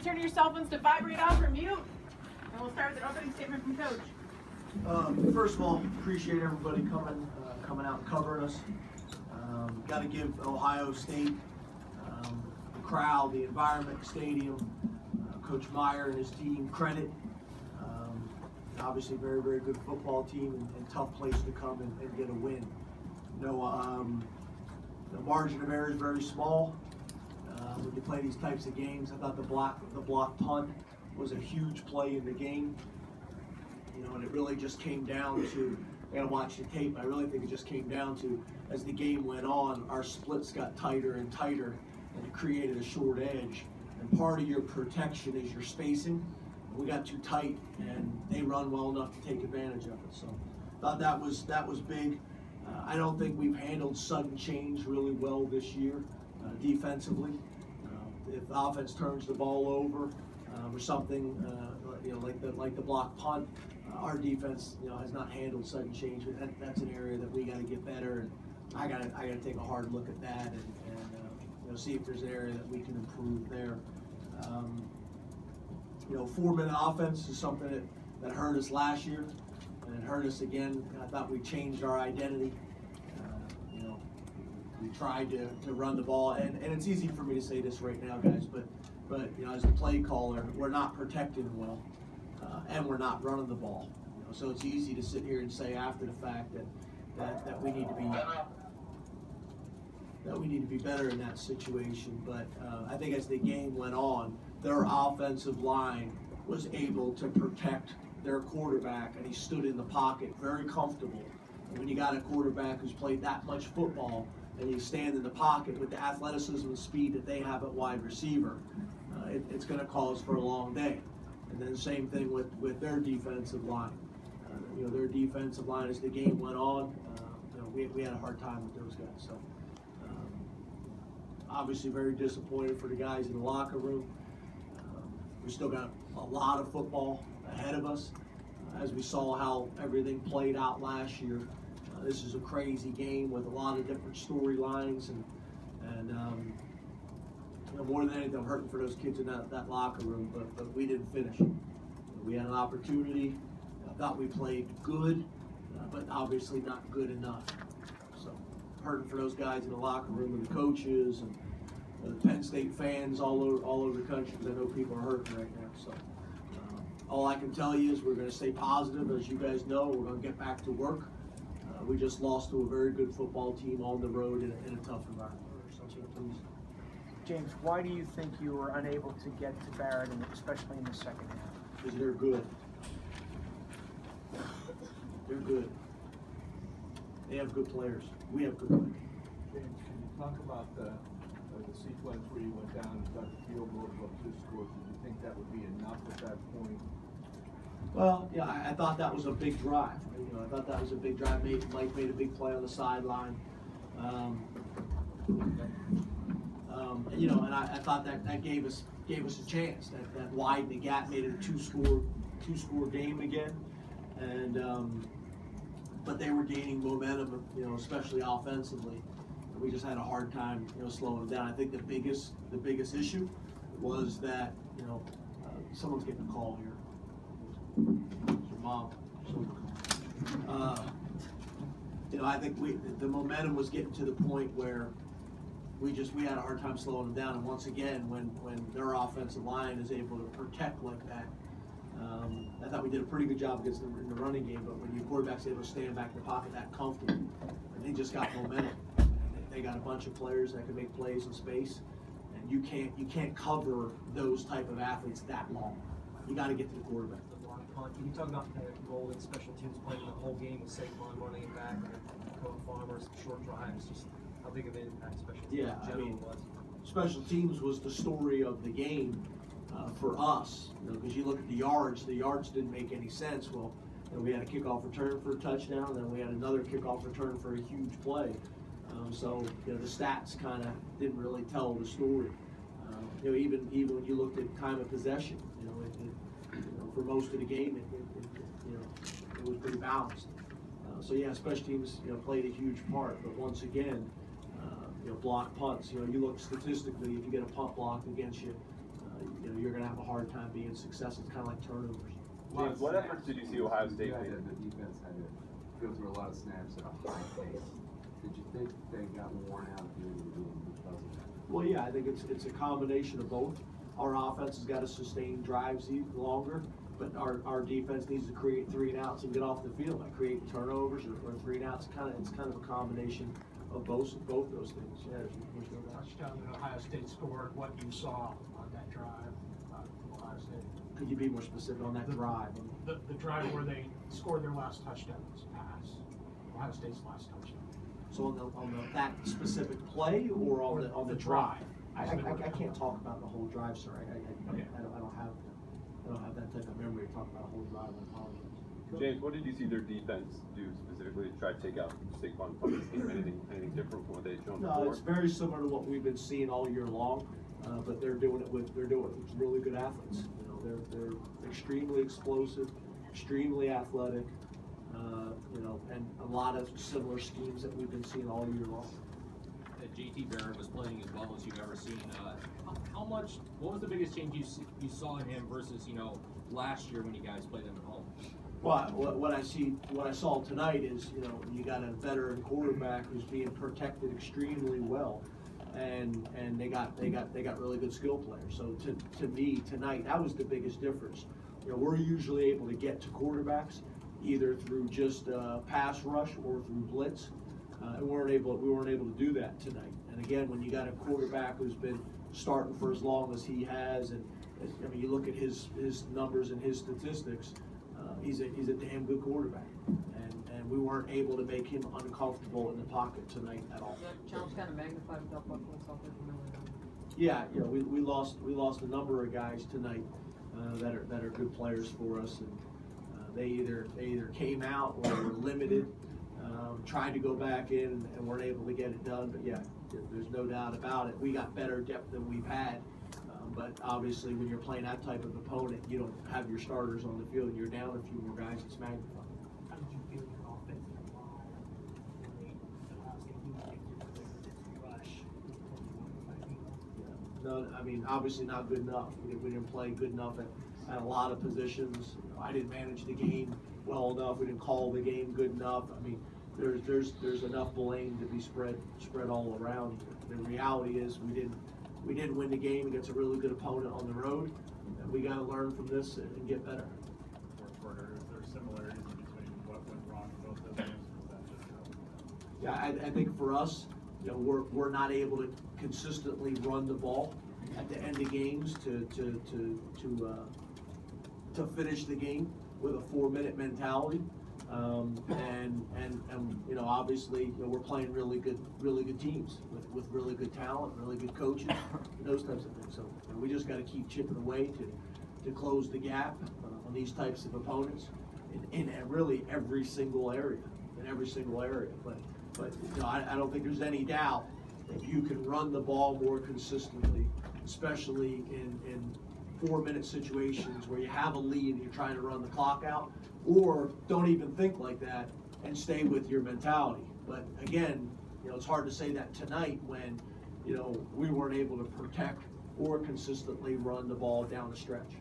to turn your cell phones to vibrate off or mute, and we'll start with an opening statement from Coach. First of all, appreciate everybody coming out and covering us. Got to give Ohio State, the crowd, the environment, the stadium, Coach Meyer and his team credit. Obviously, very, very good football team and tough place to come and get a win. The margin of error is very small. When you play these types of games, I thought the block punt was a huge play in the game. And it really just came down to, I gotta watch the tape, I really think it just came down to, as the game went on, our splits got tighter and tighter, and it created a short edge. And part of your protection is your spacing. We got too tight, and they run well enough to take advantage of it. So, thought that was big. I don't think we've handled sudden change really well this year, defensively. If the offense turns the ball over or something, like the block punt, our defense, has not handled sudden change. But that's an area that we got to get better, and I got to take a hard look at that and see if there's an area that we can improve there. 4-minute offense is something that hurt us last year, and it hurt us again. I thought we changed our identity. We tried to run the ball, and it's easy for me to say this right now, guys, but as a play caller, we're not protecting well, and we're not running the ball. So it's easy to sit here and say after the fact that we need to be better in that situation. But I think as the game went on, their offensive line was able to protect their quarterback, and he stood in the pocket very comfortable. And when you got a quarterback who's played that much football, and you stand in the pocket with the athleticism and speed that they have at wide receiver, it's going to cause for a long day. And then same thing with their defensive line. Their defensive line, as the game went on, we had a hard time with those guys. So obviously very disappointed for the guys in the locker room. We still got a lot of football ahead of us. As we saw how everything played out last year, this is a crazy game with a lot of different storylines, and more than anything, I'm hurting for those kids in that locker room, but we didn't finish. We had an opportunity. I thought we played good, but obviously not good enough. So hurting for those guys in the locker room and the coaches and the Penn State fans all over the country, because I know people are hurting right now. So all I can tell you is we're going to stay positive. As you guys know, we're going to get back to work. We just lost to a very good football team on the road in a tough environment. James, why do you think you were unable to get to Barrett, especially in the second half? Because they're good. They're good. They have good players. We have good players. James, can you talk about the sequence where you went down and got the field goal up 2 scores? Did you think that would be enough at that point? Well, yeah, I thought that was a big drive. I thought that was a big drive. Mike made a big play on the sideline. And I thought that gave us a chance. That widened the gap, made it a two-score game again. And but they were gaining momentum, especially offensively. We just had a hard time, slowing them down. I think the biggest issue was that someone's getting a call here. It's your mom. I think the momentum was getting to the point where we had a hard time slowing them down. And once again, when their offensive line is able to protect like that, I thought we did a pretty good job against them in the running game. But when your quarterback's able to stand back in the pocket that comfortable, and they just got momentum. They got a bunch of players that can make plays in space, and you can't cover those type of athletes that long. You got to get to the quarterback. Can you talk about the role that special teams played in the whole game with Saquon running it back, and Cody Farmer's short drives, just how big of an impact special teams in general was? Special teams was the story of the game for us, because you look at the yards didn't make any sense. Well, we had a kickoff return for a touchdown, then we had another kickoff return for a huge play. So the stats kind of didn't really tell the story. Even when you looked at time of possession, for most of the game, it was pretty balanced. So yeah, special teams played a huge part. But once again, block punts. You look statistically, if you get a punt block against you, you're going to have a hard time being successful. It's kind of like turnovers. James, what efforts did you see Ohio State make? The defense had to go through a lot of snaps at a high pace. Did you think they got worn out at the end of the game because of that? Well, yeah, I think it's a combination of both. Our offense has got to sustain drives longer, but our defense needs to create 3 and outs and get off the field. Like create turnovers or 3 and outs. It's kind of a combination of both those things. Yeah, there's no doubt. Touchdown that Ohio State scored, what you saw on that drive from Ohio State. Could you be more specific on that drive? The drive where they scored their last touchdown was a pass. Ohio State's last touchdown. So on that specific play or on the drive? I can't talk about the whole drive, sir. I don't have that type of memory to talk about a whole drive. I apologize. James, what did you see their defense do specifically to try to take out Saquon from this game? Anything different from what they'd shown before? No, it's very similar to what we've been seeing all year long, but they're doing it with really good athletes. They're extremely explosive, extremely athletic, and a lot of similar schemes that we've been seeing all year long. JT Barrett was playing as well as you've ever seen. What was the biggest change you saw in him versus, last year when you guys played him at home? Well, what I saw tonight is, you got a veteran quarterback who's being protected extremely well, and they got really good skill players. So to me tonight, that was the biggest difference. We're usually able to get to quarterbacks either through just pass rush or through blitz, and we weren't able to do that tonight. And again, when you got a quarterback who's been starting for as long as he has, and you look at his numbers and his statistics. He's a damn good quarterback, and we weren't able to make him uncomfortable in the pocket tonight at all. That challenge kind of magnified without Buckland's offensive memory. Yeah, we lost a number of guys tonight that are good players for us, and they either came out or were limited, tried to go back in and weren't able to get it done. But yeah, there's no doubt about it. We got better depth than we've had. But obviously, when you're playing that type of opponent, you don't have your starters on the field, and you're down a few more guys. It's magnified. How did you feel your offensive line? No, obviously not good enough. We didn't play good enough at a lot of positions. I didn't manage the game well enough. We didn't call the game good enough. There's enough blame to be spread all around. The reality is we didn't win the game against a really good opponent on the road. And we got to learn from this and get better. Fourth quarter, is there similarities between what went wrong in both those games? Yeah, I think for us, we're not able to consistently run the ball at the end of games to finish the game with a 4-minute mentality. Obviously, we're playing really good teams with really good talent, really good coaches, and those types of things. So we just got to keep chipping away to close the gap on these types of opponents in really every single area. But I don't think there's any doubt if you can run the ball more consistently, especially in 4-minute situations where you have a lead and you're trying to run the clock out, or don't even think like that and stay with your mentality. But again, it's hard to say that tonight when, we weren't able to protect or consistently run the ball down the stretch.